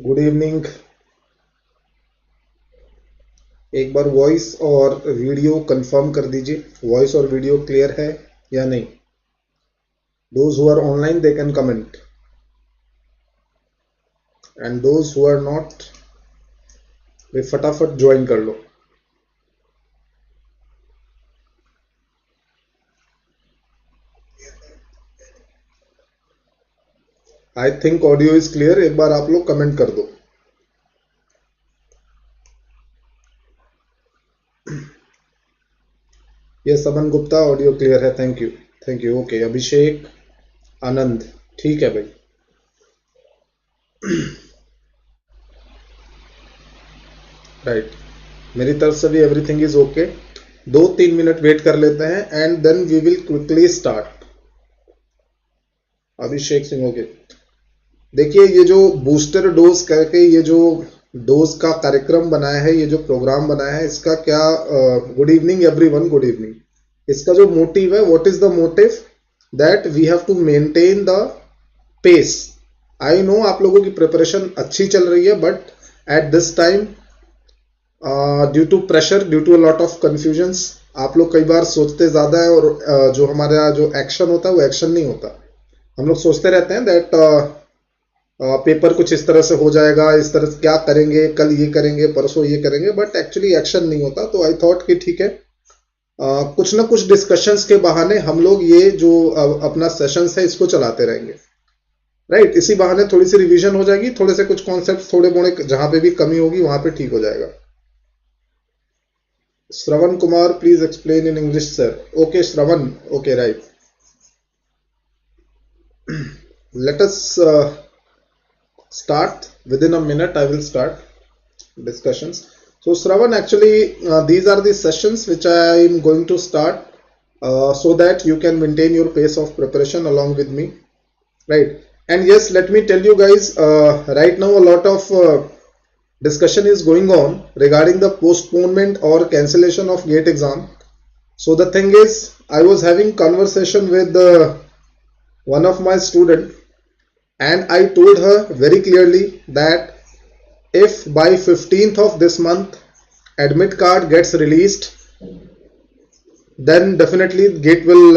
Good evening. एक बार voice और वीडियो कंफर्म कर दीजिए, वॉइस और वीडियो क्लियर है या नहीं। Those who are online they can comment and those who are not वे फटाफट ज्वाइन कर लो। I think audio is clear. एक बार आप लोग कमेंट कर दो। ये समन गुप्ता, ऑडियो क्लियर है, thank you thank you. Okay, Abhishek Anand, ठीक है भाई। राइट, मेरी तरफ से भी everything is okay. 2-3 minute wait कर लेते हैं and then we will quickly start. Abhishek Singh, okay. देखिए, ये जो बूस्टर डोज करके ये जो डोज का कार्यक्रम बनाया है, ये जो प्रोग्राम बनाया है, इसका क्या, good evening everyone, good evening. इसका जो मोटिव है, what is the motive, that we have to maintain the pace. I know आप लोगों की प्रिपरेशन अच्छी चल रही है, but at this time due to pressure, due to lot of confusions, आप लोग कई बार सोचते ज्यादा है और जो हमारा जो एक्शन होता है वो एक्शन नहीं होता। हम लोग सोचते रहते हैं दैट पेपर कुछ इस तरह से हो जाएगा, इस तरह से क्या करेंगे, कल ये करेंगे, परसों ये करेंगे, बट एक्चुअली एक्शन नहीं होता। तो आई थॉट कि ठीक है, कुछ ना कुछ डिस्कशंस के बहाने हम लोग ये जो अपना सेशंस है इसको चलाते रहेंगे। राइट, इसी बहाने थोड़ी सी रिवीजन हो जाएगी, थोड़े से कुछ कॉन्सेप्ट थोड़े मोड़े जहां पे भी कमी होगी वहां पे ठीक हो जाएगा। Shravan Kumar, please explain in English sir. Okay Shravan, okay right. Let us start within a minute. I will start discussions. So Shravan, actually these are the sessions which I am going to start so that you can maintain your pace of preparation along with me, right? And yes, let me tell you guys, right now a lot of discussion is going on regarding the postponement or cancellation of GATE exam. So the thing is, I was having conversation with one of my student, and I told her very clearly that if by 15th of this month admit card gets released, then definitely GATE will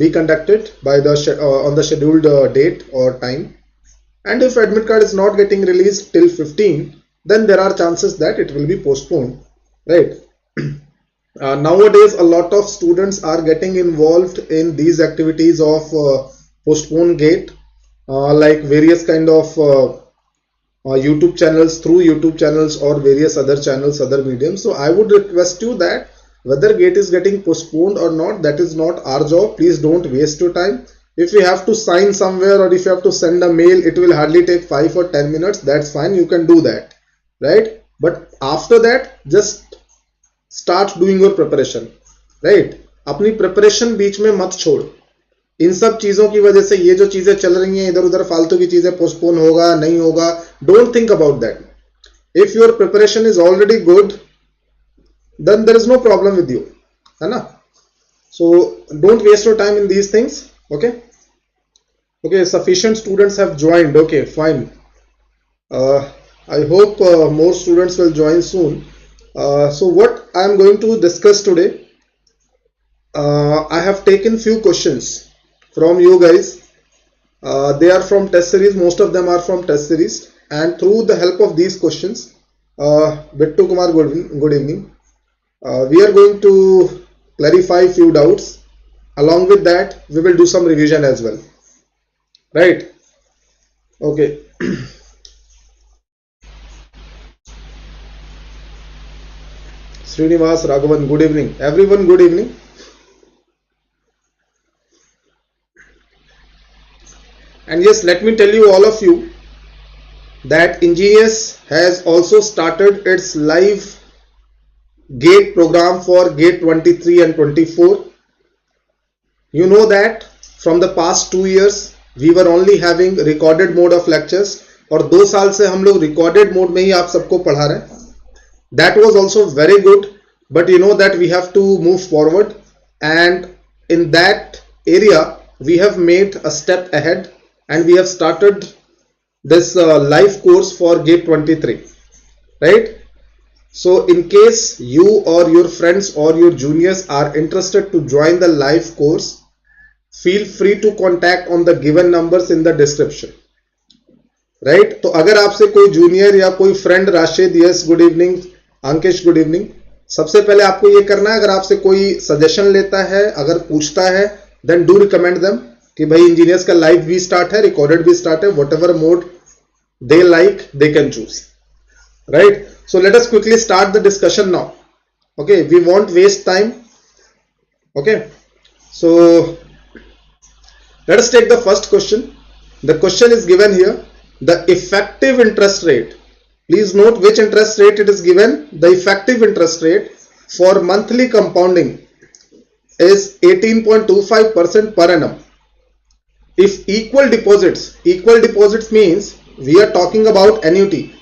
be conducted by the on the scheduled date or time. And if admit card is not getting released till 15, then there are chances that it will be postponed, right? Nowadays a lot of students are getting involved in these activities of postpone GATE, like various kind of YouTube channels, through YouTube channels or various other channels, other mediums. So I would request you that whether GATE is getting postponed or not, that is not our job. Please don't waste your time. If you have to sign somewhere or if you have to send a mail, it will hardly take 5 or 10 minutes. That's fine, you can do that, right? But after that, just start doing your preparation, right? अपनी preparation बीच में मत छोड़। इन सब चीजों की वजह से ये जो चीजें चल रही हैं इधर उधर फालतू की चीजें, पोस्टपोन होगा नहीं होगा, don't think about that. If your preparation is already good, then there is no problem with you, है ना? So don't waste your time in these things. Okay okay, sufficient students have joined, okay fine. I hope more students will join soon. So what I am going to discuss today, I have taken few questions from you guys. They are from test series, most of them are from test series, and through the help of these questions, Bittu Kumar, good evening, we are going to clarify few doubts. Along with that we will do some revision as well, right? Okay. Srinivas, Raghavan, good evening everyone, good evening. And yes, let me tell you all of you that Engenius has also started its live GATE program for GATE 23 and 24. You know that from the past 2 years we were only having recorded mode of lectures, और 2 साल से हम लोग recorded mode में ही आप सबको पढ़ा रहे हैं. That was also very good, but you know that we have to move forward, and in that area we have made a step ahead and we have started this live course for gate 23, right? So in case you or your friends or your juniors are interested to join the live course, feel free to contact on the given numbers in the description, right? तो अगर आपसे कोई junior या कोई friend, Rashid, yes good evening, Ankish good evening, सबसे पहले आपको ये करना है, अगर आपसे कोई सजेशन लेता है, अगर पूछता है, देन डू रिकमेंड देम कि भाई इंजीनियर्स का लाइव भी स्टार्ट है, रिकॉर्डेड भी स्टार्ट है, what ever mode they like they can choose, right? So let us quickly start the discussion now. Okay, we won't waste time. Okay, so let us take the first question. The question is given here, the effective interest rate. Please note which interest rate it is given. The effective interest rate for monthly compounding is 18.25% per annum. If equal deposits means we are talking about annuity.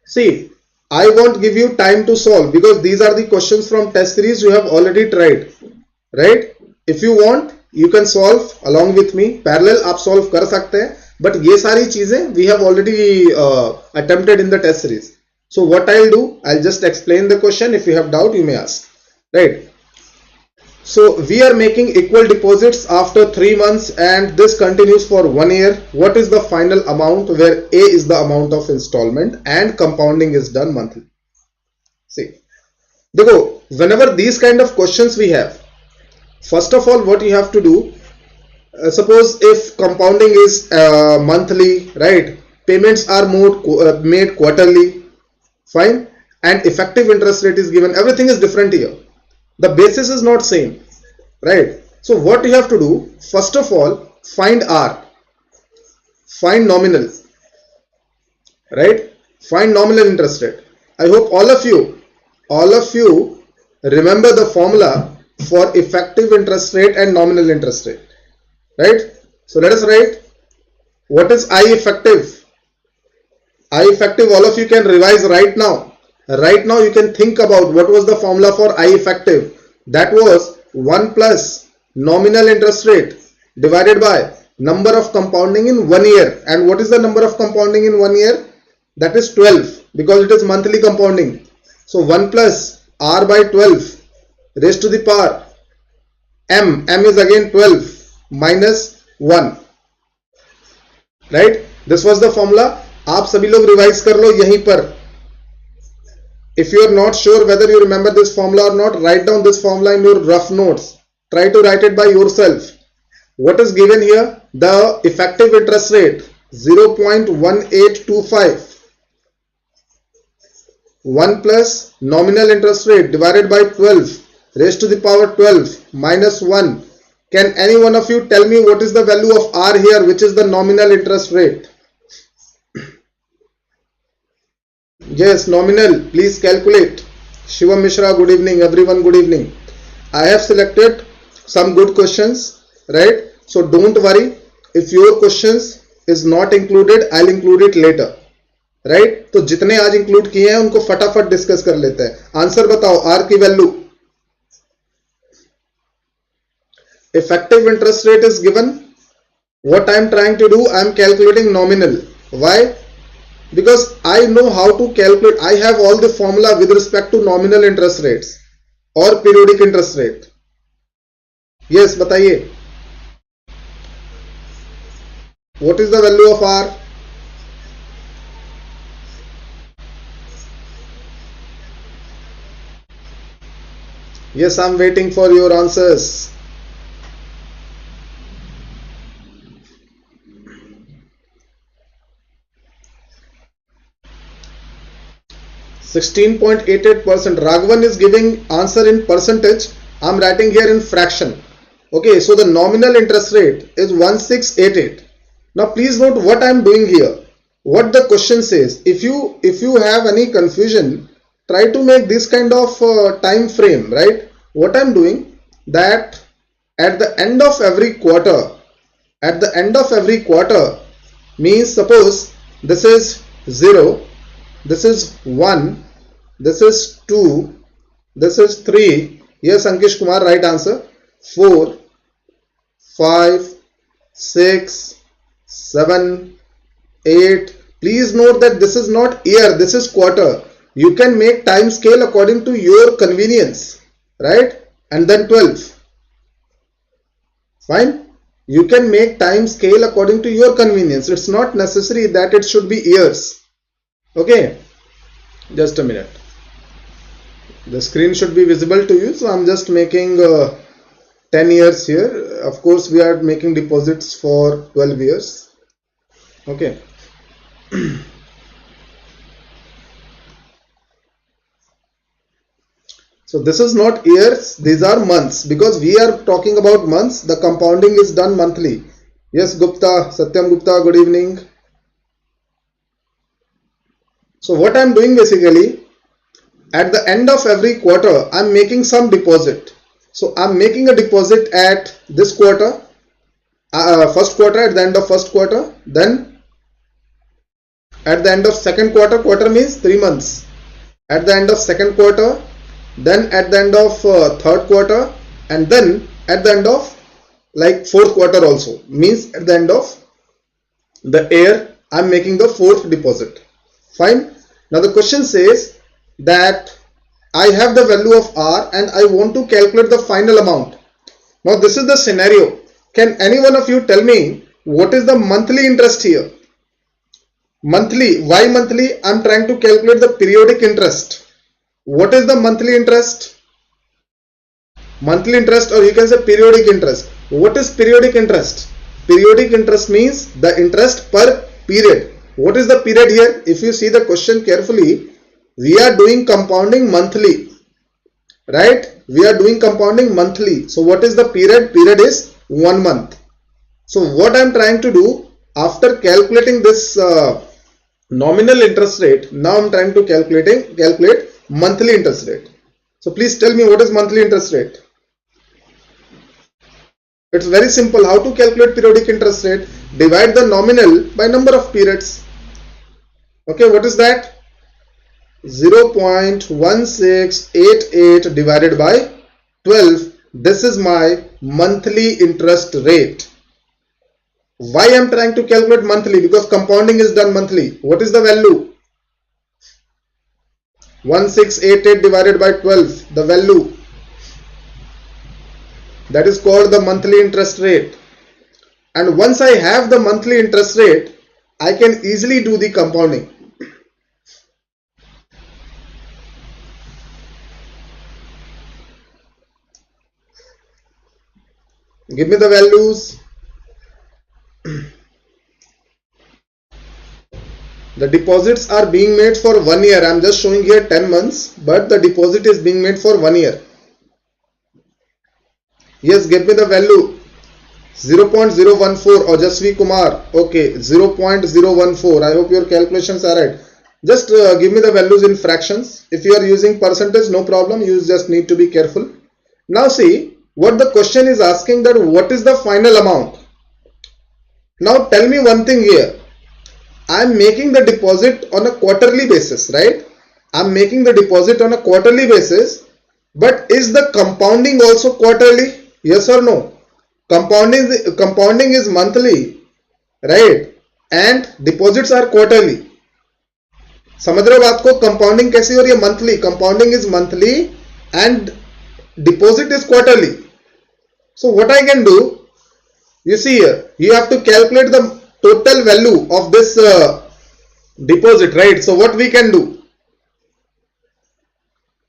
See, I won't give you time to solve because these are the questions from test series you have already tried, right? If you want, you can solve along with me, parallel आप solve कर सकते हैं, but ये सारी चीजें we have already attempted in the test series. So what I'll do, I'll just explain the question. If you have doubt, you may ask, right? So we are making equal deposits after 3 months and this continues for 1 year. What is the final amount where A is the amount of installment and compounding is done monthly? See, देखो, whenever these kind of questions we have, first of all what you have to do, suppose if compounding is monthly, right? Payments are made quarterly, fine, and effective interest rate is given. Everything is different here. The basis is not same, right? So what you have to do, first of all, find R, find nominal, right? Find nominal interest rate. I hope all of you remember the formula for effective interest rate and nominal interest rate, right? So let us write, what is I effective? I effective, all of you can revise right now. Right now you can think about what was the formula for I effective. That was 1 plus nominal interest rate divided by number of compounding in 1 year. And what is the number of compounding in 1 year? That is 12 because it is monthly compounding. So 1 plus R by 12 raised to the power M. M is again 12 minus 1, right? This was the formula. आप सभी लोग revise कर लो यहीं पर. If you are not sure whether you remember this formula or not, write down this formula in your rough notes. Try to write it by yourself. What is given here? The effective interest rate 0.1825. 1 plus nominal interest rate divided by 12 raised to the power 12 minus 1. Can any one of you tell me what is the value of R here, which is the nominal interest rate? Yes, nominal. Please calculate. Shivam Mishra, good evening. Everyone, good evening. I have selected some good questions, right? So don't worry. If your questions is not included, I'll include it later, right? तो जितने आज include किए हैं उनको फटाफट discuss कर लेते हैं. आंसर बताओ, R की value. Effective interest rate is given. What I am trying to do, I am calculating nominal. Why? Because I know how to calculate. I have all the formula with respect to nominal interest rates or periodic interest rate. Yes, बताइए. What is the value of R? Yes, I'm waiting for your answers. 16.88%. Raghavan is giving answer in percentage. I'm writing here in fraction. Okay, so the nominal interest rate is 1688. Now please note what I am doing here. What the question says. If you have any confusion, try to make this kind of time frame, right? What I am doing, that at the end of every quarter, means suppose this is 0, this is 1, this is 2, this is 3. Yes, Ankish Kumar, right answer. 4, 5, 6, 7, 8. Please note that this is not year, this is quarter. You can make time scale according to your convenience, right? And then 12. Fine. You can make time scale according to your convenience. It's not necessary that it should be years. Okay. Just a minute. The screen should be visible to you. So I'm just making 10 years here. Of course, we are making deposits for 12 years. Okay. So this is not years, these are months, because we are talking about months. The compounding is done monthly. Yes, Gupta, Satyam Gupta, good evening. So what I am doing basically, at the end of every quarter, I am making some deposit. So I am making a deposit at this quarter, first quarter, at the end of first quarter, then at the end of second quarter, quarter means 3 months, at the end of second quarter, then at the end of third quarter, and then at the end of like fourth quarter also, means at the end of the year I am making the fourth deposit. Fine. Now the question says that I have the value of R and I want to calculate the final amount. Now this is the scenario. Can any one of you tell me what is the monthly interest here? Monthly. Why monthly? I am trying to calculate the periodic interest. What is the monthly interest? Monthly interest, or you can say periodic interest. What is periodic interest? Periodic interest means the interest per period. What is the period here? If you see the question carefully, we are doing compounding monthly, right? We are doing compounding monthly. So what is the period? Period is 1 month. So what I am trying to do, after calculating this nominal interest rate, now I am trying to calculate monthly interest rate. So please tell me what is monthly interest rate. It's very simple. How to calculate periodic interest rate? Divide the nominal by number of periods. Okay, what is that? 0.1688 divided by 12. This is my monthly interest rate. Why I am trying to calculate monthly? Because compounding is done monthly. What is the value? 1688 divided by 12, the value, that is called the monthly interest rate. And once I have the monthly interest rate, I can easily do the compounding. Give me the values. The deposits are being made for 1 year. I am just showing here 10 months, but the deposit is being made for 1 year. Yes, give me the value. 0.014 Ojasvi Kumar. Okay, 0.014. I hope your calculations are right. Just give me the values in fractions. If you are using percentage, no problem. You just need to be careful. Now see, what the question is asking, that what is the final amount? Now tell me one thing here. I am making the deposit on a quarterly basis, right? I am making the deposit on a quarterly basis, but is the compounding also quarterly? Yes or no? Compounding is monthly, right? And deposits are quarterly. समझ रहे हो बात को? Compounding कैसी हो रही है? Monthly. Compounding is monthly and deposit is quarterly. So what I can do? You see here, you have to calculate the total value of this deposit, right? So what we can do?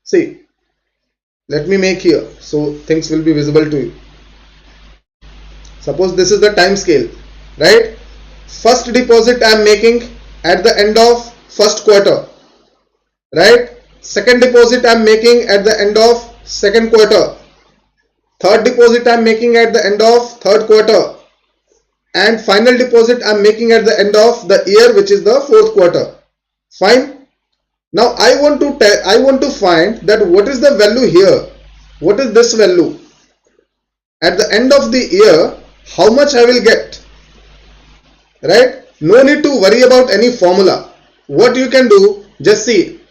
See, let me make here so things will be visible to you. Suppose this is the time scale, right? First deposit I am making at the end of first quarter, right? Second deposit I am making at the end of second quarter. Third deposit I am making at the end of third quarter. And final deposit I am making at the end of the year, which is the fourth quarter. Fine. Now I want to find that what is the value here. What is this value? At the end of the year, how much I will get? Right? No need to worry about any formula. What you can do, just see.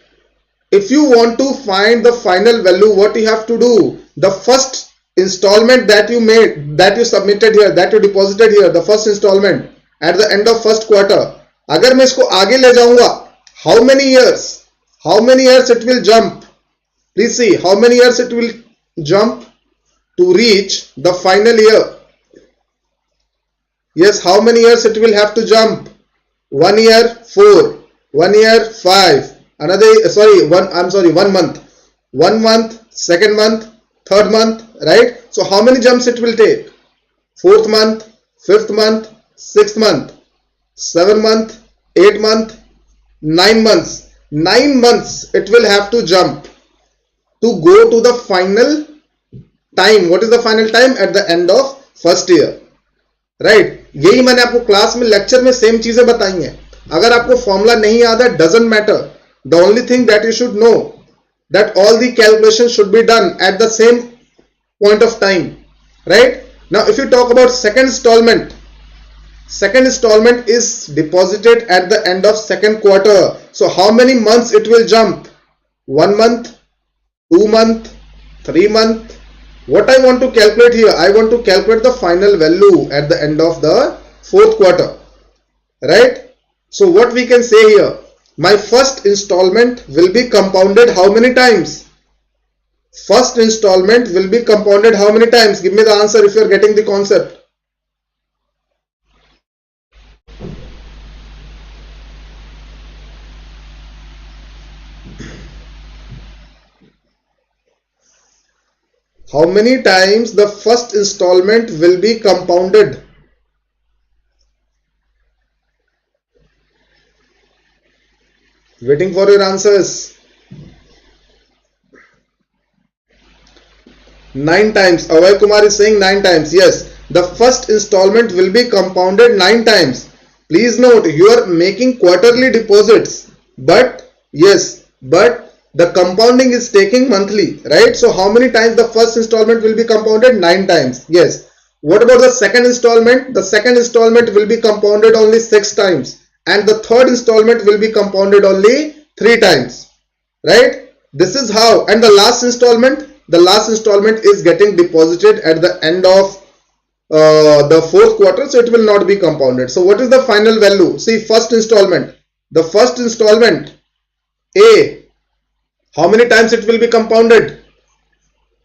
If you want to find the final value, what you have to do? The first installment that you made, that you submitted here, that you deposited here, the first installment at the end of first quarter, अगर मैं इसको आगे ले जाऊंगा, how many years it will jump, please see how many years it will jump to reach the final year. Yes, how many years it will have to jump? 1 year 4, 1 year 5, another 1 month, 1 month, second month, third month, right? So how many jumps it will take? 4th month, 5th month, 6th month, 7th month, 8th month, 9 months. 9 months it will have to jump to go to the final time. What is the final time? At the end of first year, right? यही मैंने आपको class में lecture में same चीजें बताई हैं. अगर आपको फॉर्मूला नहीं याद है, doesn't matter. The only thing that you should know that all the calculation should be done at the same point of time, right? Now if you talk about second installment is deposited at the end of second quarter. So how many months it will jump? 1 month, 2 month, 3 month. What I want to calculate here, I want to calculate the final value at the end of the fourth quarter, right? So what we can say here, my first installment will be compounded how many times? First installment will be compounded how many times? Give me the answer if you are getting the concept. How many times the first installment will be compounded? Waiting for your answers. 9 times. Avay Kumar is saying 9 times. Yes, the first installment will be compounded 9 times. Please note, you are making quarterly deposits, but yes, but the compounding is taking monthly, right? So how many times the first installment will be compounded? 9 times. Yes. What about the second installment? The second installment will be compounded only 6 times, and the third installment will be compounded only 3 times, right? This is how. And the last installment is getting deposited at the end of the fourth quarter, so it will not be compounded. So what is the final value? See, first installment, the first installment A, how many times it will be compounded?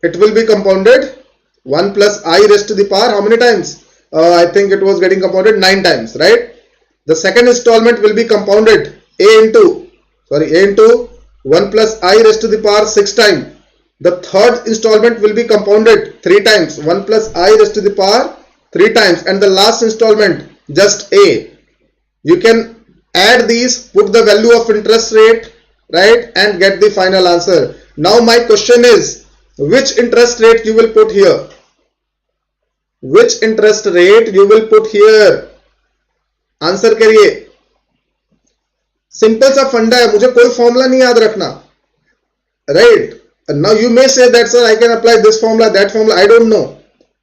It will be compounded 1 plus I raised to the power how many times? I think it was getting compounded 9 times, right? The second installment will be compounded A into 1 plus I raised to the power 6 times. The third installment will be compounded 3 times, 1 plus I raised to the power 3 times, and the last installment just A. You can add these, put the value of interest rate, right, and get the final answer. Now my question is, which interest rate you will put here? Which interest rate you will put here? Answer करिए. Simple सा फंडा है, मुझे कोई formula नहीं याद रखना, right? Now you may say that sir, I can apply this formula, that formula. I don't know.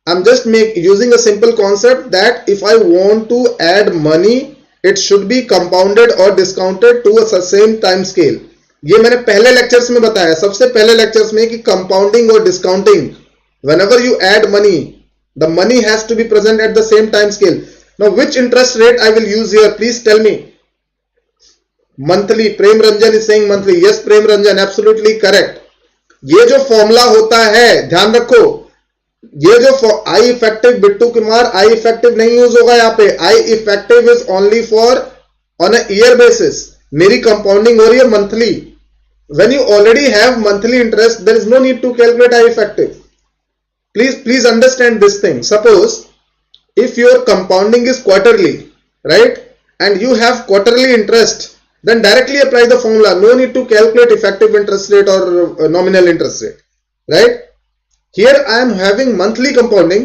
I'm just using a simple concept that if I want to add money, it should be compounded or discounted to a same time scale. ये मैंने पहले lectures में बताया, सबसे पहले lectures में, कि compounding और discounting, whenever you add money, the money has to be present at the same time scale. Now which interest rate I will use here? Please tell me. Monthly. Prem Ranjan is saying monthly. Yes, Prem Ranjan, absolutely correct. ये जो formula होता है, ध्यान रखो, ये जो I effective, Bittu Kumar, I effective नहीं use होगा यहाँ पे. I effective is only for on a year basis. मेरी कंपाउंडिंग हो रही है monthly. When you already have monthly interest, there is no need to calculate I effective. Please understand this thing. Suppose if your compounding is quarterly, right, and you have quarterly interest, then directly apply the formula. No need to calculate effective interest rate or nominal interest rate, right? Here I am having monthly compounding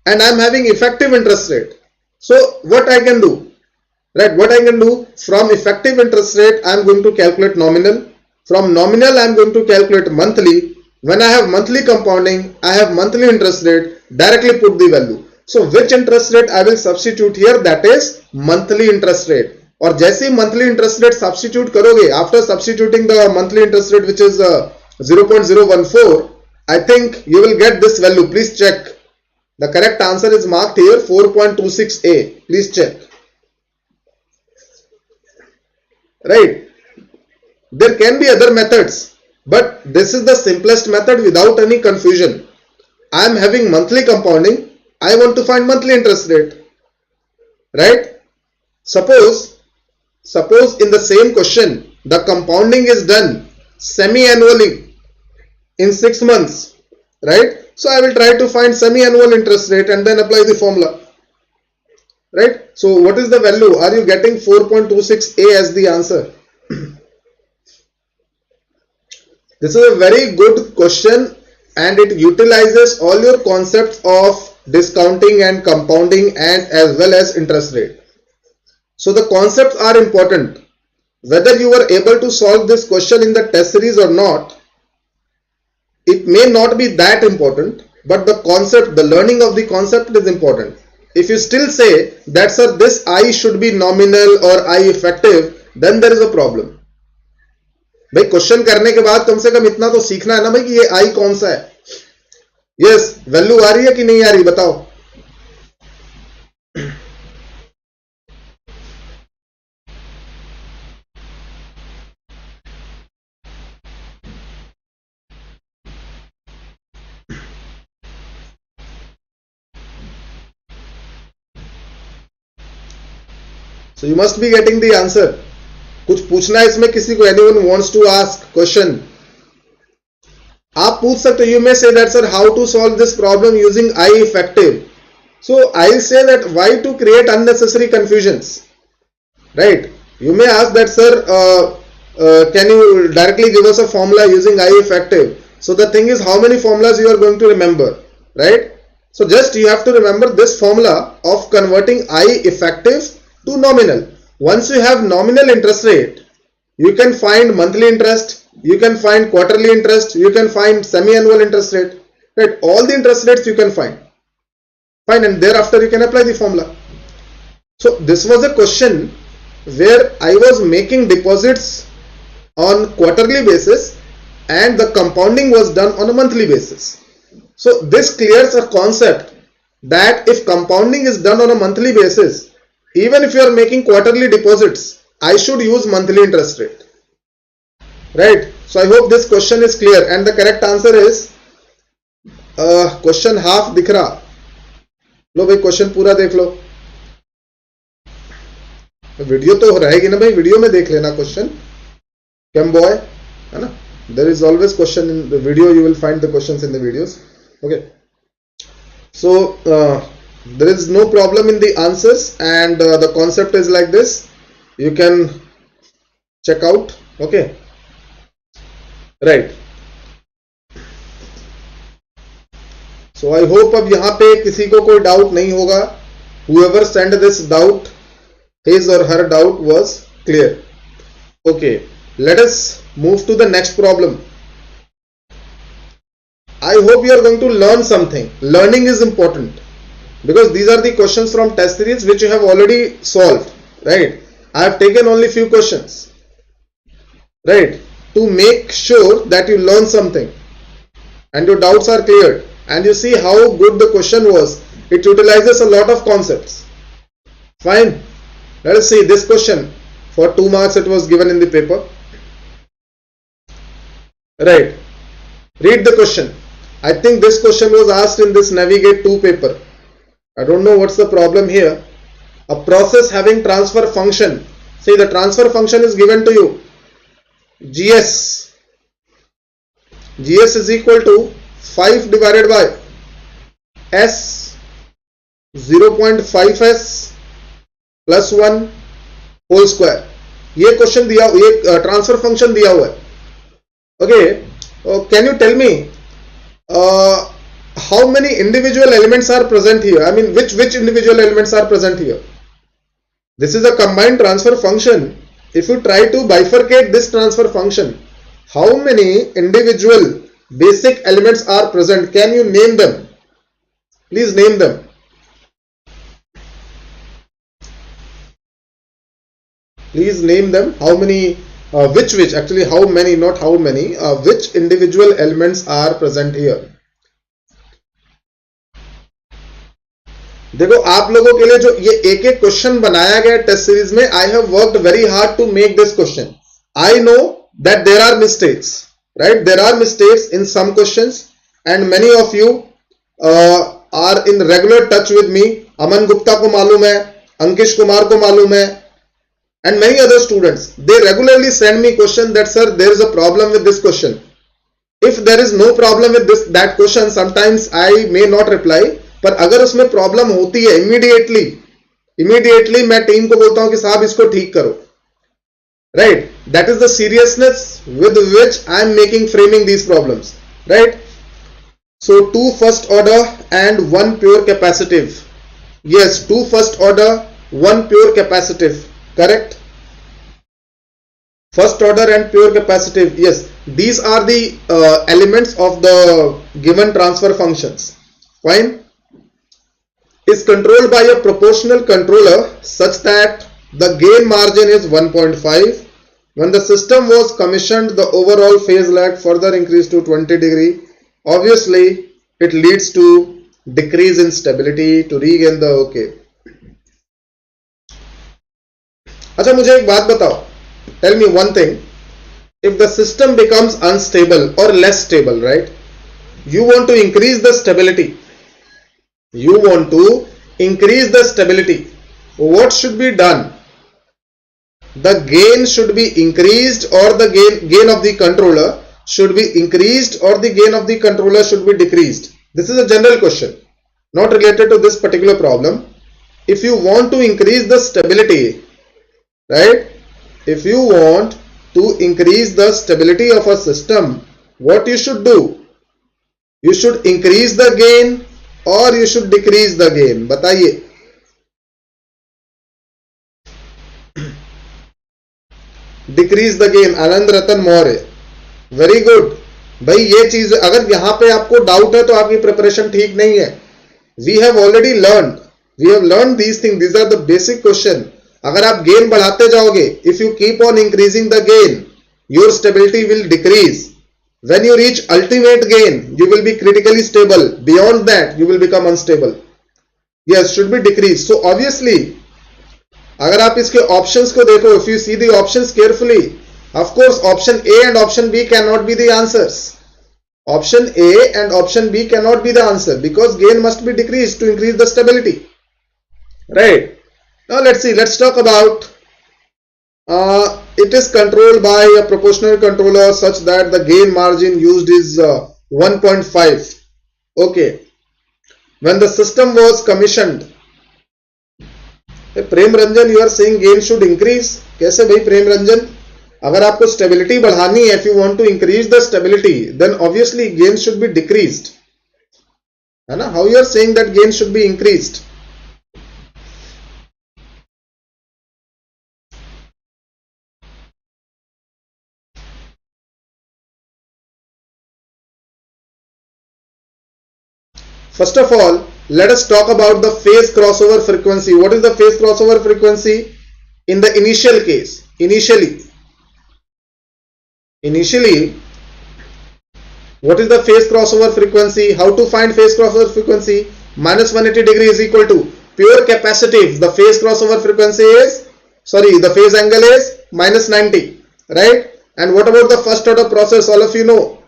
and I am having effective interest rate. So what I can do, right? What I can do, from effective interest rate I am going to calculate nominal. From nominal I am going to calculate monthly. When I have monthly compounding, I have monthly interest rate, directly put the value. So which interest rate I will substitute here? That is monthly interest rate. और जैसे ही monthly interest rate substitute करोगे, after substituting the monthly interest rate which is 0.014, I think you will get this value. Please check. The correct answer is marked here 4.26A. Please check. right? There can be other methods, but this is the simplest method without any confusion. I am having monthly compounding. I want to find monthly interest rate, right? Suppose in the same question, the compounding is done semi-annually in 6 months, right? So I will try to find semi-annual interest rate and then apply the formula, right? So what is the value? Are you getting 4.26a as the answer? This is a very good question and it utilizes all your concepts of discounting and compounding and as well as interest rate. So the concepts are important. Whether you were able to solve this question in the test series or not, it may not be that important, but the concept, the learning of the concept is important. If you still say that sir this I should be nominal or I effective, then there is a problem. भाई question करने के बाद कम से कम इतना तो सीखना है ना भाई कि ये आई कौन सा है. यस, वैल्यू आ रही है कि नहीं आ रही बताओ. So you must be getting the answer. कुछ पूछना है इसमें किसी को? anyone wants to ask question? आप पूछ सकते हो. You may say that sir how to solve this problem using I effective. So I'll say that why to create unnecessary confusions, right? You may ask that sir can you directly give us a formula using I effective? So the thing is how many formulas you are going to remember, right? So just you have to remember this formula of converting I effective to nominal. Once you have nominal interest rate, you can find monthly interest, you can find quarterly interest, you can find semi-annual interest rate, right? All the interest rates you can find. Fine, and thereafter you can apply the formula. So this was a question where I was making deposits on quarterly basis and the compounding was done on a monthly basis. So this clears a concept that if compounding is done on a monthly basis, even if you are making quarterly deposits, I should use monthly interest rate, right? So I hope this question is clear and the correct answer is question half दिख रहा. लो भाई question पूरा देख लो. Video तो रहेगी ना भाई, video में देख लेना क्वेश्चन. कैम बॉय है ना. There is always question in the video. You will find the questions in the videos. Okay. So there is no problem in the answers and the concept is like this. You can check out. Okay. Right. So I hope अब यहाँ पे किसी को कोई doubt नहीं होगा. Whoever sent this doubt, his or her doubt was clear. Okay. Let us move to the next problem. I hope you are going to learn something. Learning is important because these are the questions from test series which you have already solved, right? I have taken only few questions, right, to make sure that you learn something and your doubts are cleared and you see how good the question was. It utilizes a lot of concepts. Fine. Let us see this question. For 2 marks it was given in the paper. Right. Read the question. I think this question was asked in this Navigate 2 paper. I don't know what's the problem here. A process having transfer function. See, the transfer function is given to you. GS. GS is equal to 5 divided by S 0.5S plus 1 whole square. ये question दिया, ये transfer function दिया हुआ है. Okay, can you tell me how many individual elements are present here? I mean, which individual elements are present here? This is a combined transfer function. If you try to bifurcate this transfer function, how many individual basic elements are present? Can you name them? Please name them. Please name them. How many? Which actually how many, not how many, which individual elements are present here? देखो आप लोगों के लिए जो ये एक एक question बनाया गया टेस्ट सीरीज में, I have worked very hard to make this question. I know that there are mistakes, right? There are mistakes in some questions and many of you are in regular touch with me. Aman Gupta को मालूम है, अंकिश कुमार को मालूम है, and many other students, they regularly send me question that sir there is a problem with this question. If there is no problem with that question, sometimes I may not reply, पर अगर उसमें problem होती है immediately मैं team को बोलता हूं कि साहब इसको ठीक करो, right? That is the seriousness with which I am making framing these problems, right? So 2 first order and 1 pure capacitive. yes, 2 first order, 1 pure capacitive, correct? First order and pure capacitive, yes, these are the elements of the given transfer functions. Fine. Is controlled by a proportional controller such that the gain margin is 1.5. When the system was commissioned, the overall phase lag further increased to 20 degree. Obviously, it leads to decrease in stability to regain the okay. अच्छा, मुझे एक बात बताओ. Tell me one thing. If the system becomes unstable or less stable, right? You want to increase the stability. You want to increase the stability. What should be done? The gain should be increased or the gain of the controller should be increased or the gain of the controller should be decreased. This is a general question, not related to this particular problem. If you want to increase the stability, right? If you want to increase the stability of a system, what you should do? You should increase the gain or you should decrease the gain. बताइए. Decrease the gain. Anand Ratan Maurya, very good. भाई ये चीज अगर यहां पे आपको doubt है तो आपकी प्रिपरेशन ठीक नहीं है. We have already learn these thing. These are the basic question. अगर आप गेन बढ़ाते जाओगे, if you keep on increasing the gain, your stability will decrease. When you reach ultimate gain, you will be critically stable. Beyond that, you will become unstable. Yes, should be decreased. So obviously, अगर आप इसके options को देखो, if you see the options carefully, of course, option A and option B cannot be the answers. Option A and option B cannot be the answer because gain must be decreased to increase the stability. Right? Now let's see. Let's talk about. It is controlled by a proportional controller such that the gain margin used is 1.5. Okay. When the system was commissioned, Prem Ranjan, you are saying gain should increase. कैसे भाई प्रेम रंजन? अगर आपको stability बढ़ानी है, if you want to increase the stability, then obviously gain should be decreased. है ना? How you are saying that gain should be increased? First of all, let us talk about the phase crossover frequency. What is the phase crossover frequency in the initial case? Initially, what is the phase crossover frequency? How to find phase crossover frequency? Minus 180 degree is equal to pure capacitive. The phase crossover frequency is, the phase angle is minus 90, right? And what about the first order process? All of you know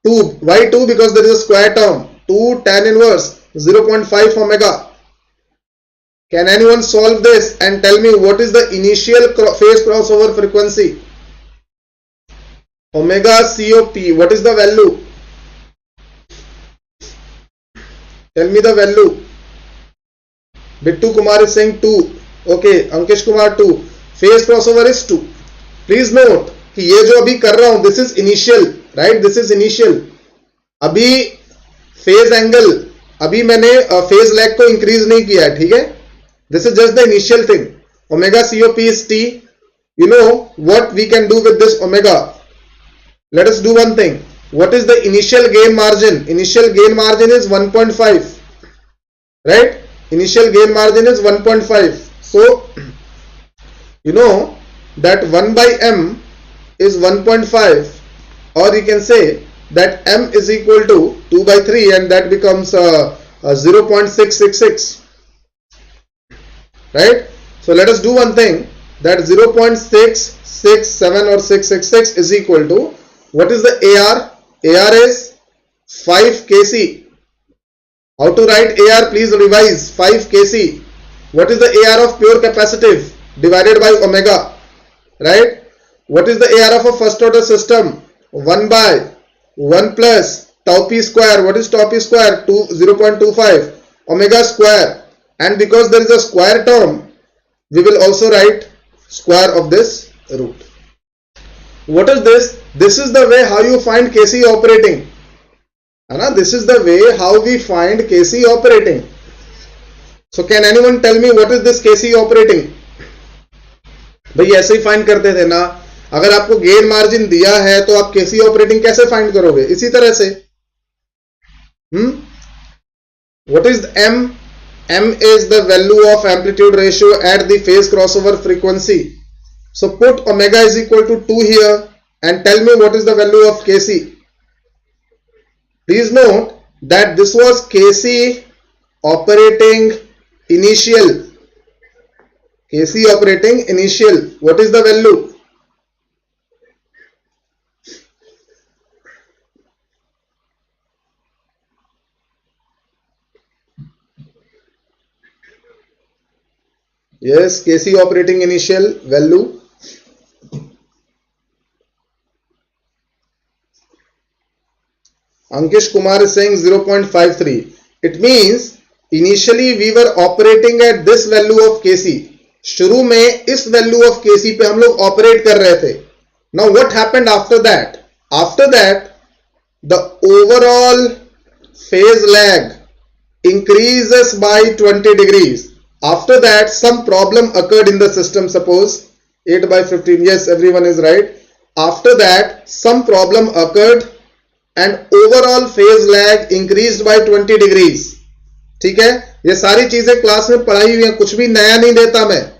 2. Why 2? Because there is a square term. 2 tan inverse 0.5 omega. Can anyone solve this and tell me what is the initial phase crossover frequency? Omega COP. What is the value? Tell me the value. Bittu Kumar is saying 2. Okay, Ankish Kumar 2. Phase crossover is 2. Please note कि ये जो अभी कर रहा हूं, this is initial, right? This is initial. अभी phase angle, अभी मैंने फेज लैग को इंक्रीज नहीं किया है, ठीक है? This is just the initial thing. Omega COP is T. You know what we can do with this omega? Let us do one thing. What is the initial gain margin? Initial gain margin is 1.5, right? Initial gain margin is 1.5. So you know that 1 by m is 1.5, or you can say that m is equal to 2 by 3 and that becomes 0.666. right? So let us do one thing, that 0.667 or 666 is equal to, what is the AR? AR is 5 kc. How to write AR? Please revise. 5 kc. What is the AR of pure capacitive? Divided by omega, right? What is the AR of a first order system? 1 by 1 plus tau p square. What is tau p square? 0.25 omega square. And because there is a square term, we will also write square of this root. What is this? This is the way how you find Kc operating. This is the way how we find Kc operating. So can anyone tell me what is this Kc operating? भाई ऐसे ही find करते थे ना. अगर आपको gain margin दिया है तो आप Kc ऑपरेटिंग कैसे फाइंड करोगे? इसी तरह से. What is M? M is the value of amplitude ratio at the phase crossover frequency. So put omega is equal to 2 here and tell me what is the value of Kc. Please note that this was Kc operating initial. Kc operating initial. What is the value? Yes, Kc operating initial value. Ankish Kumar is saying 0.53. It means initially we were operating at this value of Kc. शुरू में इस value of Kc पे हम लोग operate कर रहे थे. Now what happened after that? After that, the overall phase lag increases by 20 degrees. After that, some problem occurred in the system. Suppose 8 by 15. Yes, everyone is right. After that, some problem occurred and overall phase lag increased by 20 degrees. ठीक है, ये सारी चीजें class में पढ़ाई हुई हैं, कुछ भी नया नहीं देता मैं.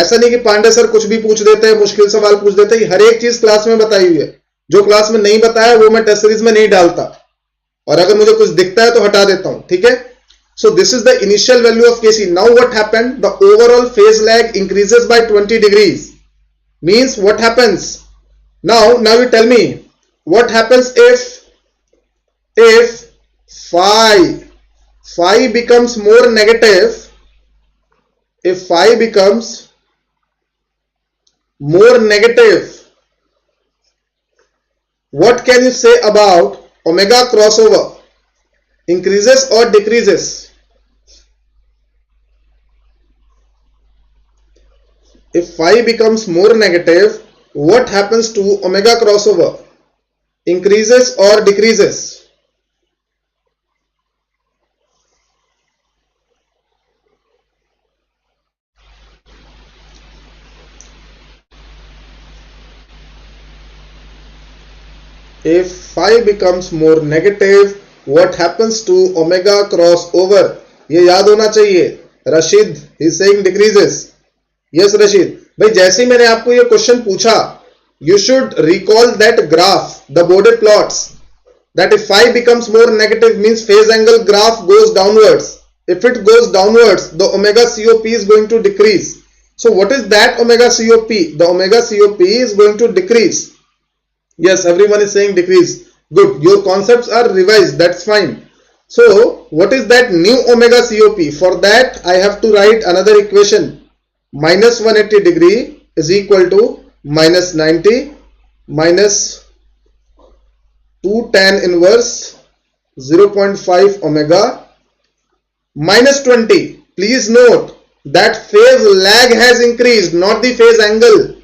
ऐसा नहीं कि पांडे सर कुछ भी पूछ देते हैं, मुश्किल सवाल पूछ देते हैं. हर एक चीज क्लास में बताई हुई है. जो क्लास में नहीं बताया वो मैं टेस्ट सीरीज में नहीं डालता, और अगर मुझे कुछ दिखता है तो हटा देता हूं. ठीक है. So this is the initial value of Kc. Now what happened? The overall phase lag increases by 20 degrees. Means what happens? Now you tell me what happens if phi becomes more negative. If phi becomes more negative, what can you say about omega crossover? Increases or decreases? If phi becomes more negative, what happens to omega crossover? Increases or decreases? If phi becomes more negative, what happens to omega crossover? ये याद होना चाहिए. Rashid is saying decreases. Yes, Rashid. भाई जैसे ही मैंने आपको ये question पूछा, you should recall that graph, the border plots. That if phi becomes more negative means phase angle graph goes downwards. If it goes downwards, the omega COP is going to decrease. So what is that omega COP? The omega COP is going to decrease. Yes, everyone is saying decrease. Good. Your concepts are revised. That's fine. So what is that new omega COP? For that I have to write another equation. Minus 180 degree is equal to minus 90 minus 2 tan inverse 0.5 omega minus 20. Please note that phase lag has increased, not the phase angle.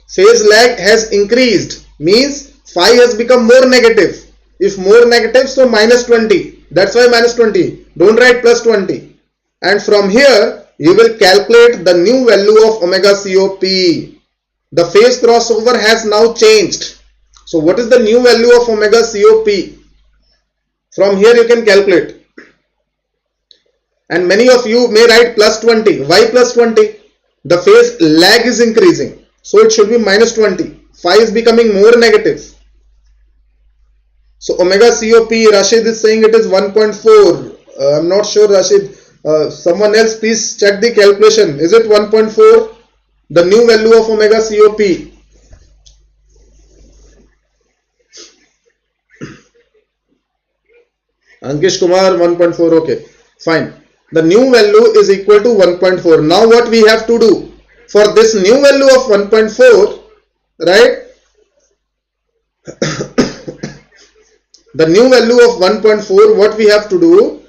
Phase lag has increased means phi has become more negative. If more negative, so minus 20. That's why minus 20. Don't write plus 20. And from here you will calculate the new value of omega COP. The phase crossover has now changed. So what is the new value of omega COP? From here you can calculate. And many of you may write plus 20. Why plus 20? The phase lag is increasing. So it should be minus 20. Phi is becoming more negative. So omega COP, Rashid is saying it is 1.4. I'm not sure, Rashid. someone else please check the calculation. Is it 1.4? The new value of omega COP. Ankish Kumar 1.4. Okay, fine. The new value is equal to 1.4. Now what we have to do for this new value of 1.4, right? The new value of 1.4, what we have to do,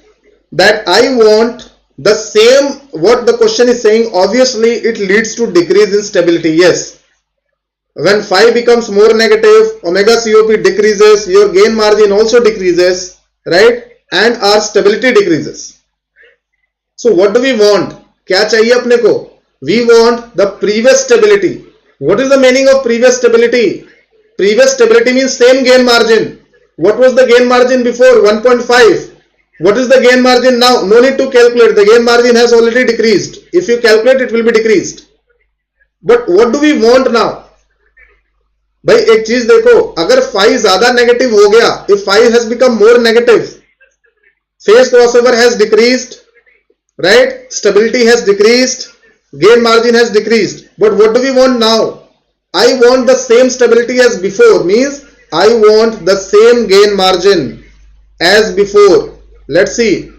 that I want the same, what the question is saying, obviously it leads to decrease in stability. Yes, when phi becomes more negative, omega COP decreases, your gain margin also decreases, right? And our stability decreases. So what do we want? क्या चाहिए अपने को? We want the previous stability. What is the meaning of previous stability? Previous stability means same gain margin. What was the gain margin before? 1.5. What is the gain margin now? No need to calculate. The gain margin has already decreased. If you calculate, it will be decreased. But what do we want now? भाई एक चीज देखो, अगर phi ज्यादा negative हो गया, if phi has become more negative, phase crossover has decreased, right? Stability has decreased, gain margin has decreased. But what do we want now? I want the same stability as before, means I want the same gain margin as before. Let's see.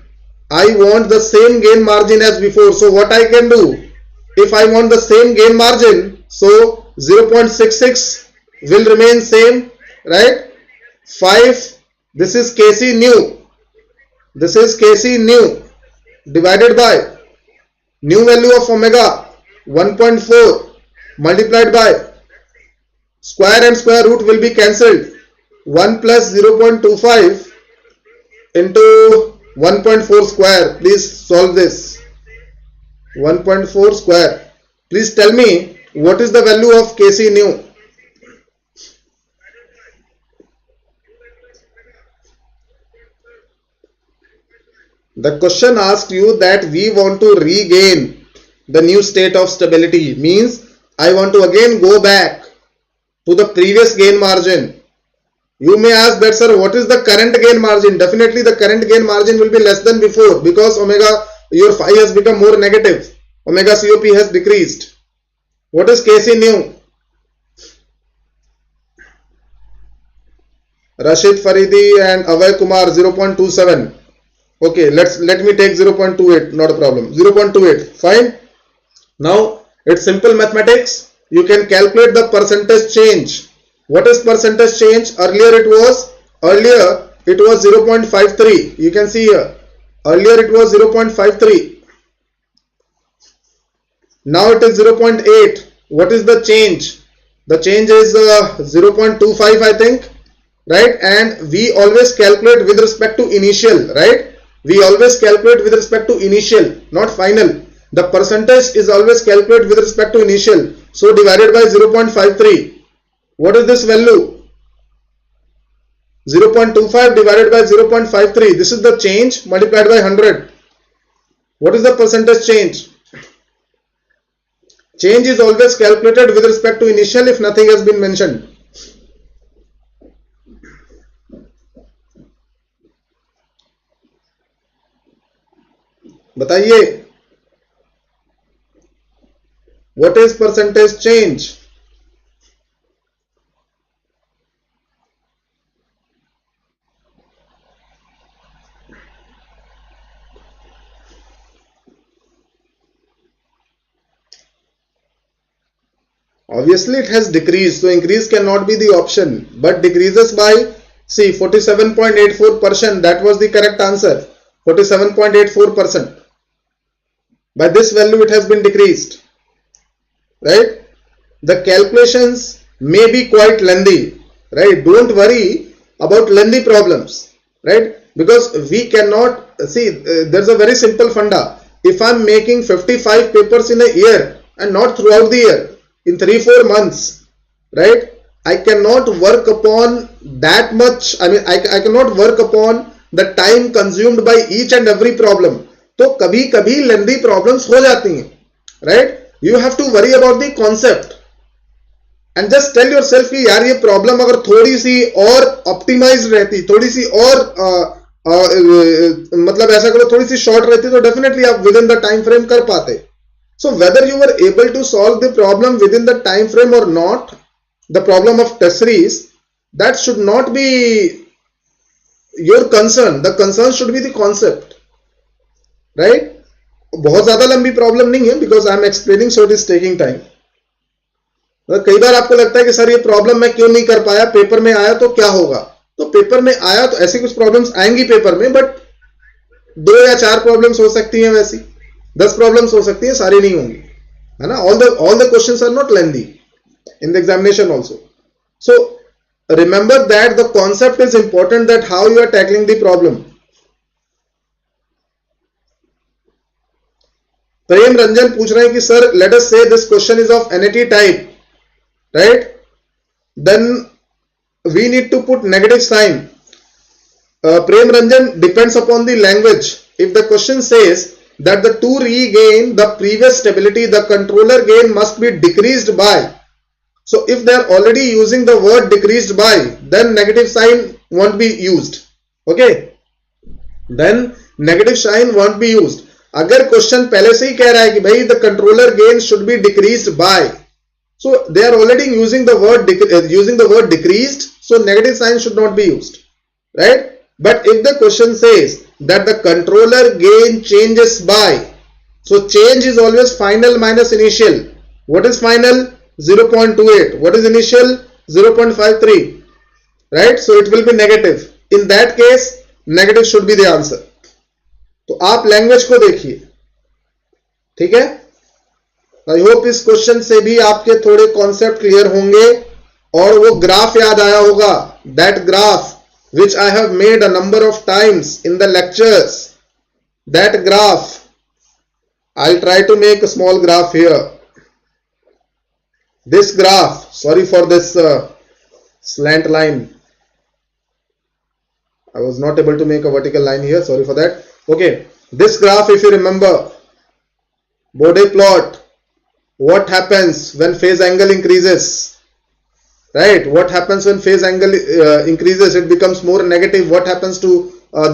I want the same gain margin as before. So what I can do? If I want the same gain margin, so 0.66 will remain same, right? 5, this is Kc new. This is Kc new divided by new value of omega 1.4 multiplied by square and square root will be cancelled. 1 plus 0.25 into 1.4 square. Please solve this. 1.4 square. Please tell me what is the value of Kc new. The question asked you that we want to regain the new state of stability, means I want to again go back to the previous gain margin. You may ask that, sir, what is the current gain margin? Definitely the current gain margin will be less than before, because omega, your phi has become more negative. Omega COP has decreased. What is Kc new? Rashid Faridi and Avay Kumar 0.27. Okay, let me take 0.28, not a problem. 0.28, fine. Now it's simple mathematics. You can calculate the percentage change. What is percentage change? Earlier it was 0.53. You can see here. Earlier it was 0.53. Now it is 0.8. What is the change? The change is 0.25, I think, right? And we always calculate with respect to initial, right? We always calculate with respect to initial, not final. The percentage is always calculated with respect to initial. So divided by 0.53. What is this value? 0.25 divided by 0.53. This is the change multiplied by 100. What is the percentage change? Change is always calculated with respect to initial if nothing has been mentioned. बताइए, what is percentage change? Obviously it has decreased, so increase cannot be the option, but decreases by, see, 47.84%. that was the correct answer. 47.84%. By this value it has been decreased, right? The calculations may be quite lengthy, right? Don't worry about lengthy problems, right? Because we cannot, see, there's a very simple funda. If I'm making 55 papers in a year and not throughout the year, in 3-4 months, right? I cannot work upon that much. I mean, I cannot work upon the time consumed by each and every problem. तो कभी कभी लेंदी problems हो जाती हैं, right? You have to worry about the concept and just tell yourself कि यार ये problem अगर थोड़ी सी और ऑप्टिमाइज रहती, थोड़ी सी और मतलब ऐसा करो थोड़ी सी शॉर्ट रहती तो डेफिनेटली आप with in the time frame कर पाते. So whether you were able to solve the problem within the time frame or not, the problem of test series, that should not be your concern. The concern should be the concept, right? बहुत ज्यादा लंबी problem नहीं है, because I am explaining, so it is taking time. कई बार आपको लगता है कि सर ये प्रॉब्लम मैं क्यों नहीं कर पाया, पेपर में आया तो क्या होगा. तो पेपर में आया तो ऐसी कुछ प्रॉब्लम्स आएंगी पेपर में, बट 2 या 4 प्रॉब्लम्स हो सकती हैं, वैसी 10 प्रॉब्लम्स हो सकती है, सारी नहीं होंगी, है ना. All the questions are not lengthy in the examination also. So remember that the concept is important, that how you are tackling the problem. Prem Ranjan पूछ रहे हैं कि sir let us say this question is of NAT type, right, then we need to put negative sign. Prem Ranjan, depends upon the language. If the question says that to regain the previous stability, the controller gain must be decreased by. So if they are already using the word decreased by, then negative sign won't be used. Okay? Then negative sign won't be used. अगर question पहले से ही कह रहा है कि भाई the controller gain should be decreased by, so they are already using the word decreased, so negative sign should not be used, right? But if the question says that the controller gain changes by, so change is always final minus initial. What is final? 0.28. What is initial? 0.53. Right? So it will be negative. In that case, negative should be the answer. तो आप language को देखिए, ठीक है. I hope इस question से भी आपके थोड़े कॉन्सेप्ट क्लियर होंगे और वो ग्राफ याद आया होगा. That graph which I have made a number of times in the lectures. That graph, I'll try to make a small graph here. This graph, sorry for this slant line, I was not able to make a vertical line here, sorry for that. Okay, this graph, if you remember, Bode plot, what happens when phase angle increases? Right, what happens when phase angle increases? It becomes more negative. What happens to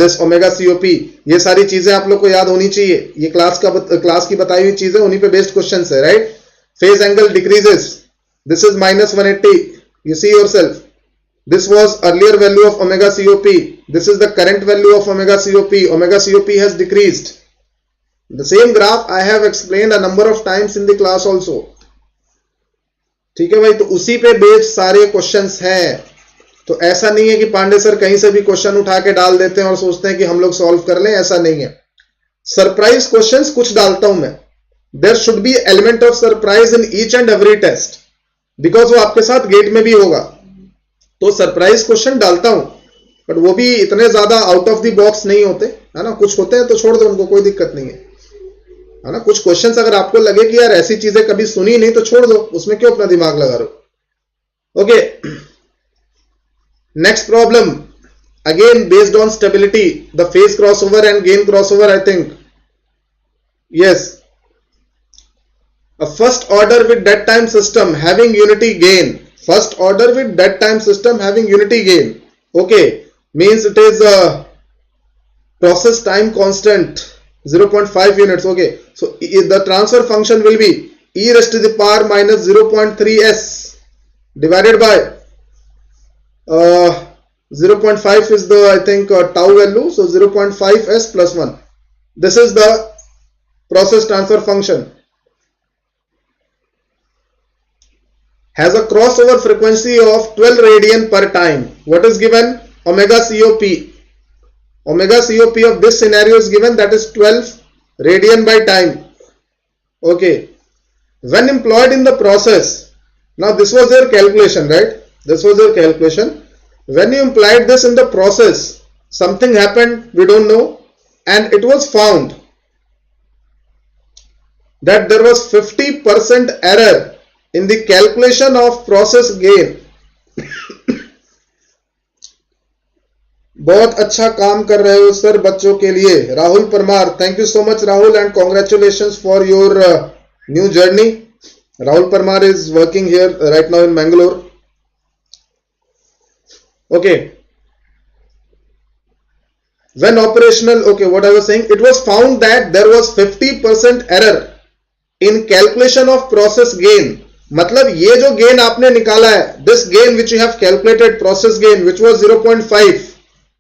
this omega COP? ये सारी चीजें आप लोग को याद होनी चाहिए. ये क्लास की बताई हुई चीजें, उन्हीं पे बेस्ड क्वेश्चंस है, right. Phase angle decreases. This is minus 180. You see yourself. This was earlier value of omega COP. This is the current value of omega COP. Omega COP has decreased. The same graph I have explained a number of times in the class also. ठीक है भाई, तो उसी पे based सारे questions हैं. तो ऐसा नहीं है कि पांडे सर कहीं से भी क्वेश्चन उठा के डाल देते हैं और सोचते हैं कि हम लोग सॉल्व कर लें, ऐसा नहीं है. सरप्राइज क्वेश्चंस कुछ डालता हूं मैं. There should be element of surprise in each and every test, because वो आपके साथ गेट में भी होगा. तो सरप्राइज क्वेश्चन डालता हूं, बट वो भी इतने ज्यादा आउट ऑफ द बॉक्स नहीं होते, है ना. कुछ होते हैं तो छोड़ दो उनको, कोई दिक्कत नहीं है ना. कुछ क्वेश्चंस अगर आपको लगे कि यार ऐसी चीजें कभी सुनी नहीं, तो छोड़ दो, उसमें क्यों अपना दिमाग लगा रहे हो. Okay, next problem again based on stability, the phase crossover and gain crossover. I think yes, a first order with dead time system having unity gain. First order with dead time system having unity gain. Okay, means it is process time constant 0.5 units. Okay, so the transfer function will be e raised to the power minus 0.3s divided by 0.5 is the, I think, tau value, so 0.5s plus 1. This is the process transfer function. Has a crossover frequency of 12 radian per time. What is given? Omega COP. Omega COP of this scenario is given, that is 12 radian by time. Okay, when employed in the process, now this was your calculation, right? This was your calculation. When you applied this in the process, something happened, we don't know, and it was found that there was 50% error in the calculation of process gain. बहुत अच्छा काम कर रहे हो sir बच्चों के लिए. Rahul Parmar, thank you so much Rahul, and congratulations for your new journey. Rahul Parmar is working here right now in Bangalore. Okay, when operational, okay, what I was saying, it was found that there was 50% error in calculation of process gain. मतलब ये जो gain आपने निकाला है, this gain which you have calculated, process gain, which was 0.5,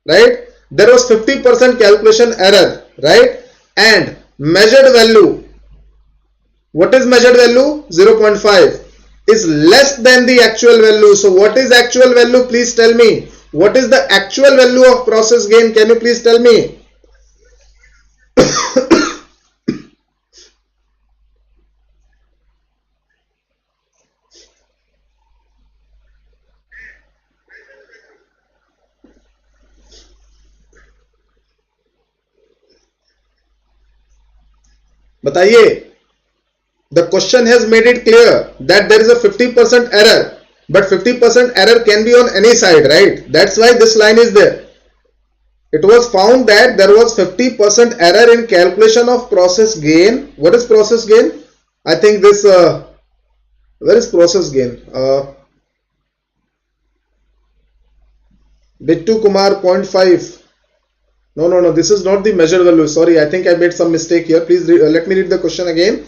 right? There was 50% calculation error, right? And measured value, what is measured value? 0.5 is less than the actual value. So what is actual value? Please tell me. What is the actual value of process gain? Can you please tell me? बताइए. The question has made it clear that there is a 50% error, but 50% error can be on any side, right? That's why this line is there. It was found that there was 50% error in calculation of process gain. What is process gain? I think this, where is process gain? Bittu Kumar 0.5. No, this is not the measured value. Sorry, I think I made some mistake here. Please let me read the question again.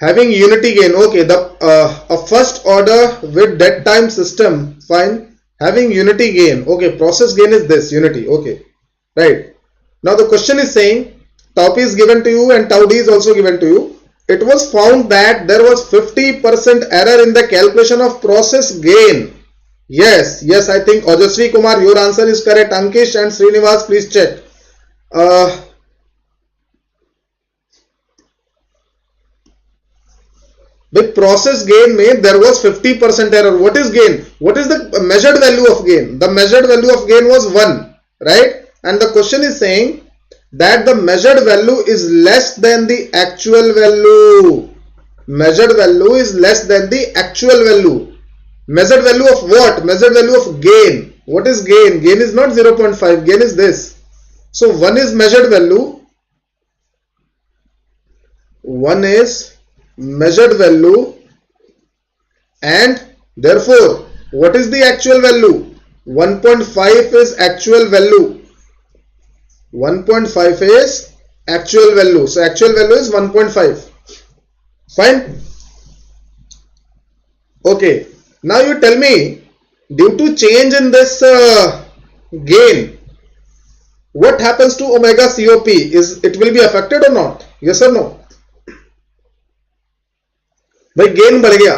Having unity gain, okay, a first order with dead time system, fine. Having unity gain, okay, process gain is this, unity, okay, right. Now the question is saying, tau p is given to you and tau d is also given to you. It was found that there was 50% error in the calculation of process gain. Yes, I think Ojasvi Kumar, your answer is correct. Ankish and Srinivas, please check. With process gain में there was 50% error. What is gain? What is the measured value of gain? The measured value of gain was 1, right? And the question is saying that the measured value is less than the actual value. Measured value is less than the actual value. Measured value of what? Measured value of gain. What is gain? Gain is not 0.5. Gain is this. So 1 is measured value. 1 is measured value, and therefore what is the actual value? 1.5 is actual value. 1.5 is actual value. So actual value is 1.5. Fine. Okay. Now you tell me, due to change in this gain, what happens to omega COP? It will be affected or not? Yes or no? भाई gain बढ़ गया,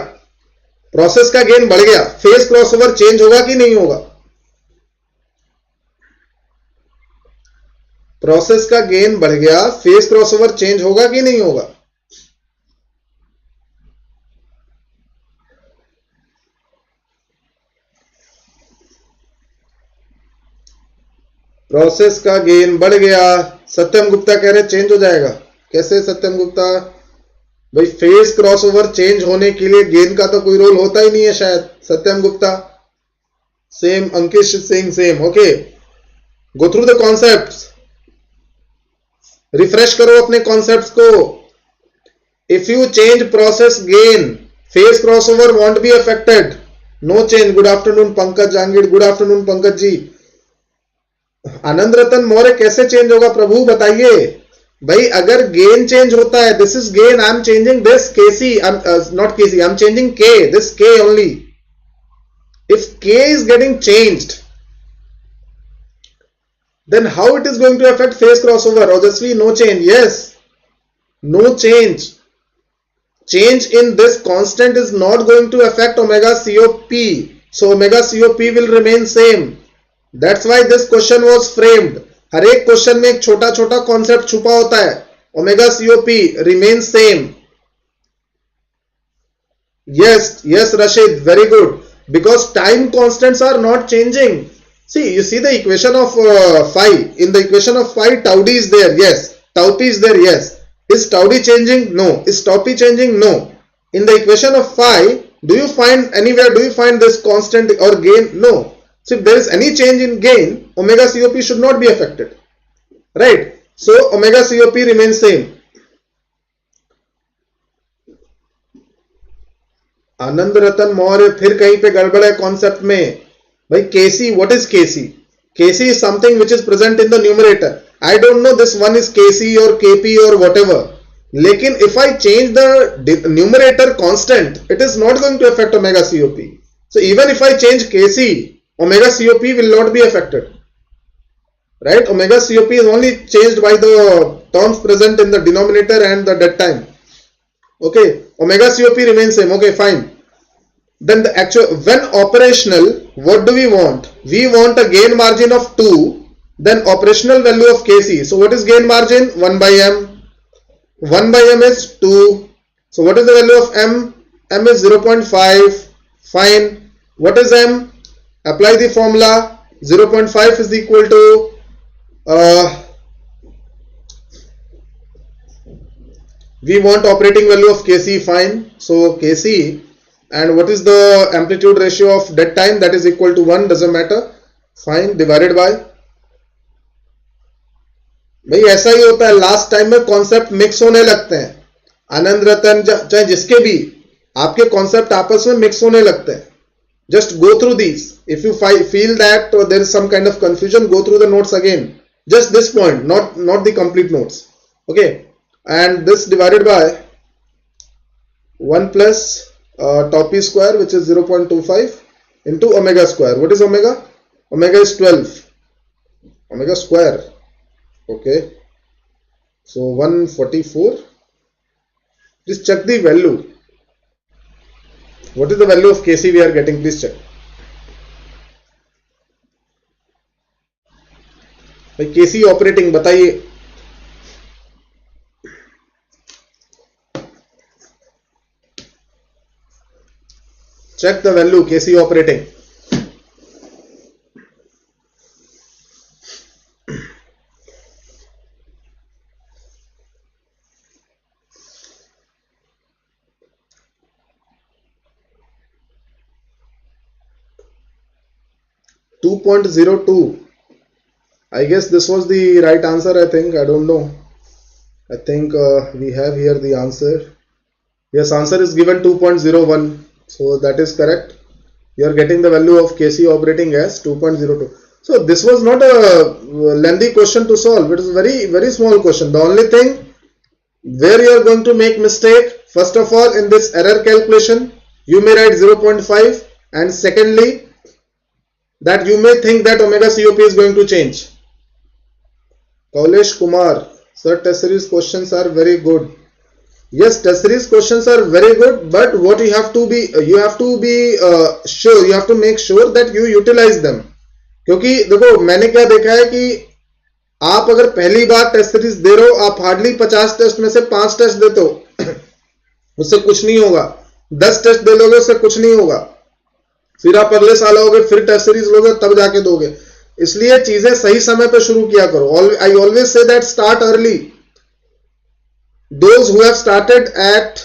process का gain बढ़ गया, phase crossover change होगा कि नहीं होगा? प्रोसेस का गेन बढ़ गया, फेज क्रॉसओवर चेंज होगा कि नहीं होगा? प्रोसेस का गेन बढ़ गया, सत्यम गुप्ता कह रहे चेंज हो जाएगा. कैसे सत्यम गुप्ता? भाई फेज क्रॉसओवर चेंज होने के लिए गेन का तो कोई रोल होता ही नहीं है शायद. Satyam Gupta same. Ankish Singh same. Okay, go through the concepts, refresh करो अपने कॉन्सेप्ट्स को. If you change process gain, phase crossover won't be affected. No change. Good afternoon Pankaj Jangid. Good afternoon Pankaj ji. Anand Ratan Maurya कैसे चेंज होगा प्रभु बताइए. भाई अगर गेन चेंज होता है, this is gain, I am changing this KC, not KC, I am changing K, this K only. If K is getting changed, then how it is going to affect phase crossover? Ojasvi, no change. Yes, no change. Change in this constant is not going to affect omega COP. So omega COP will remain same. That's why this question was framed. हर एक question में एक छोटा छोटा concept छुपा होता है. Omega COP remains same. Yes, Rashid, very good. Because time constants are not changing. See, you see the equation of phi. In the equation of phi, tau d is there. Yes. Tau p is there. Yes. Is tau d changing? No. Is tau p changing? No. In the equation of phi, do you find anywhere, do you find this constant or gain? No. So if there is any change in gain, omega COP should not be affected. Right. So omega COP remains same. Anand Ratan Maurya फिर कहीं पे गड़बड़ है concept में. भाई KC, what is KC? Kc is something which is present in the numerator. I don't know this one is Kc or Kp or whatever. Lekin if I change the numerator constant, it is not going to affect omega COP. So even if I change Kc, omega COP will not be affected. Right? Omega COP is only changed by the terms present in the denominator and the dead time. Okay, omega COP remains same. Okay, fine. Then the actual, when operational, what do we want? We want a gain margin of 2, then operational value of Kc. So what is gain margin? 1 by m. 1 by m is 2. So what is the value of m? M is 0.5. Fine. What is m? Apply the formula. 0.5 is equal to we want operating value of Kc. Fine. So Kc, and what is the amplitude ratio of dead time? That is equal to 1, doesn't matter. Fine, divided by, भाई ऐसा ही होता है, last time में concept mix होने लगते हैं. आनंद रतन चाहे जिसके भी, आपके कॉन्सेप्ट आपस में मिक्स होने लगते हैं. Just go through these. If you feel that there is some kind of confusion, go through the notes again. Just this point, not the complete notes. Okay, and this divided by 1 plus tau p square, which is 0.25 into omega square. What is omega? Omega is 12. Omega square. Okay, so 144. Please check the value. What is the value of Kc we are getting? Please check. भाई Kc operating बताइए. Check the value Kc operating. .02. I guess this was the right answer. I think, I don't know. I think we have here the answer. Yes, answer is given 2.01. So that is correct. You are getting the value of Kc operating as 2.02. So this was not a lengthy question to solve. It is a very small question. The only thing where you are going to make mistake, first of all, in this error calculation, you may write 0.5, and secondly, that you may think that omega COP is going to change. Kaulesh Kumar, sir, test series questions are very good. Yes, test series questions are very good, but what you have to be sure, you have to make sure that you utilize them. क्योंकि देखो मैंने क्या देखा है कि आप अगर पहली बार टेस्ट सीरीज दे रहे हो, आप हार्डली 50 टेस्ट में से 5 टेस्ट देते हो, उससे कुछ नहीं होगा. 10 टेस्ट दे लोगे, उससे कुछ नहीं होगा. फिर आप अगले साल आओगे, फिर टेस्ट सीरीज लोगे, तब जाके दोगे. इसलिए चीजें सही समय पे शुरू किया करो. I always say that start early. Those who have started at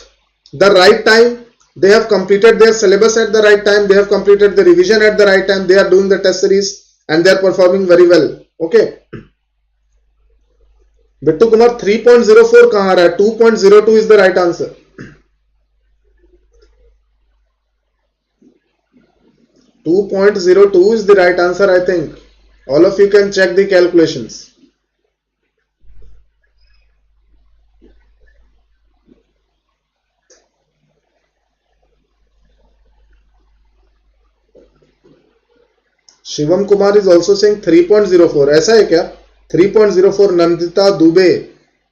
the right time, they have completed their syllabus at the right time, they have completed the revision at the right time, they are doing the test series and they are performing very well. Okay. Bittu Kumar, 3.04 कहाँ आ रहा है? 2.02 is the right answer. 2.02 is the right answer, I think. All of you can check the calculations. Shivam Kumar is also saying 3.04. ऐसा है क्या? 3.04. Nandita Dubey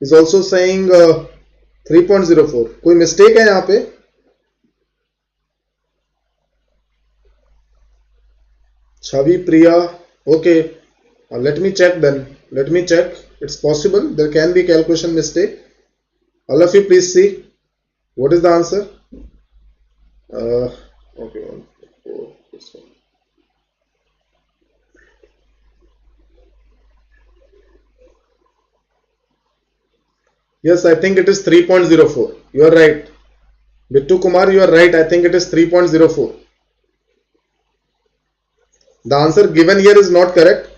is also saying 3.04. कोई mistake है यहाँ पे? छवि प्रिया, okay, let me check then. Let me check. It's possible there can be calculation mistake. All of you please see what is the answer. Okay, 1, 4, this one. Yes, I think it is 3.04. You are right. Bittu Kumar, you are right. I think it is 3.04. The answer given here is not correct.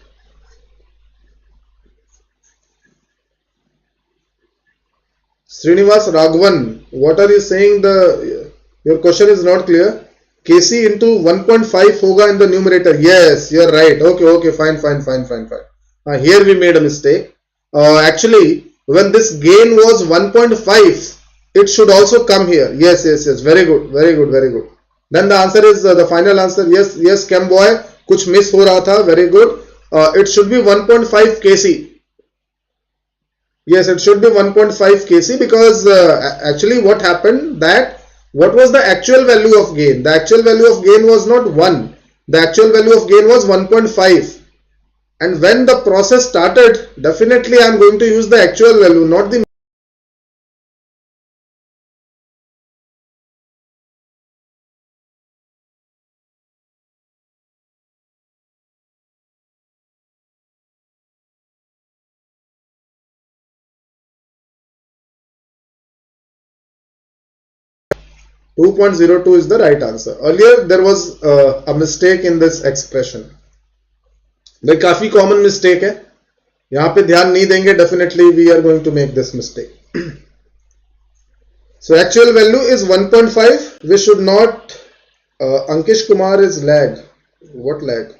Srinivas Raghavan, what are you saying? Your question is not clear. kc into 1.5 होगा in the numerator. Yes, you're right. Okay, fine. Here we made a mistake. Actually, when this gain was 1.5, it should also come here. Yes. Very good. Then the answer is the final answer. Yes, Chem boy. कुछ miss हो रहा था. Very good. It should be 1.5 kc. Yes, it should be 1.5 kc because actually what happened that what was the actual value of gain? The actual value of gain was not 1. The actual value of gain was 1.5. And when the process started, definitely I am going to use the actual value, not the 2.02 is the right answer. Earlier there was a mistake in this expression. भाई काफी common mistake है, यहां पे ध्यान नहीं देंगे, definitely we are going to make this mistake. So actual value is 1.5. We should not. Ankish Kumar is lag. What lag?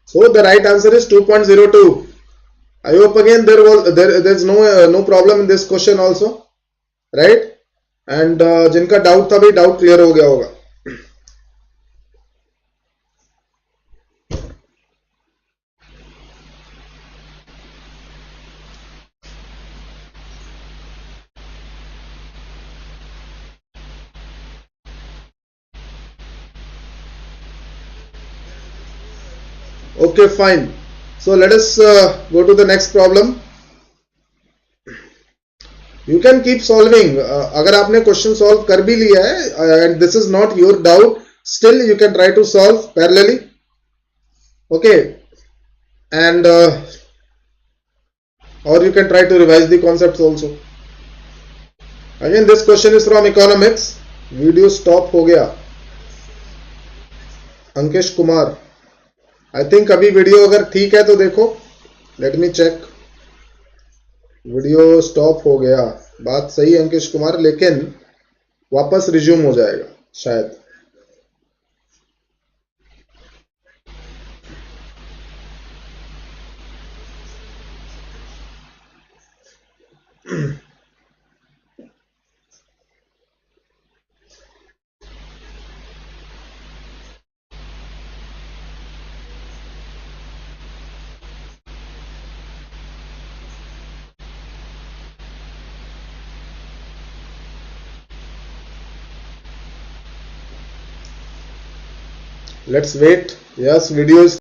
So the right answer is 2.02. I hope again there's no problem in this question also, right? And जिनका doubt था भी doubt clear हो गया होगा. Okay, fine. So let us go to the next problem. You can keep solving. अगर आपने question solve कर भी लिया है and this is not your doubt, still you can try to solve parallelly. Okay, and or you can try to revise the concepts also. Again, this question is from economics. Video stop हो गया. Ankesh Kumar, I think अभी video अगर ठीक है तो देखो. Let me check. Video stop हो गया, बात सही है अंकेश कुमार, लेकिन वापस रिज्यूम हो जाएगा शायद. Let's wait. Yes, video is.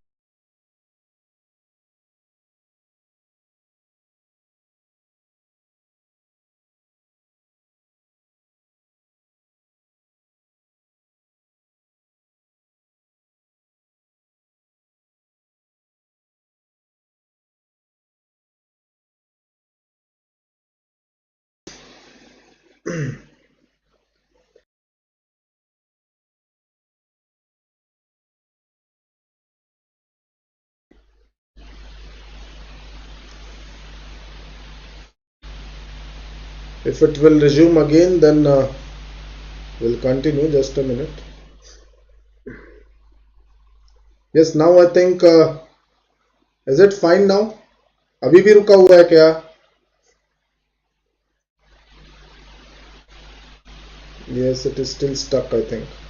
If it will resume again, then we'll continue. Just a minute. Yes, now I think is it fine now? अभी भी रुका हुआ है क्या? Yes, it is still stuck, I think.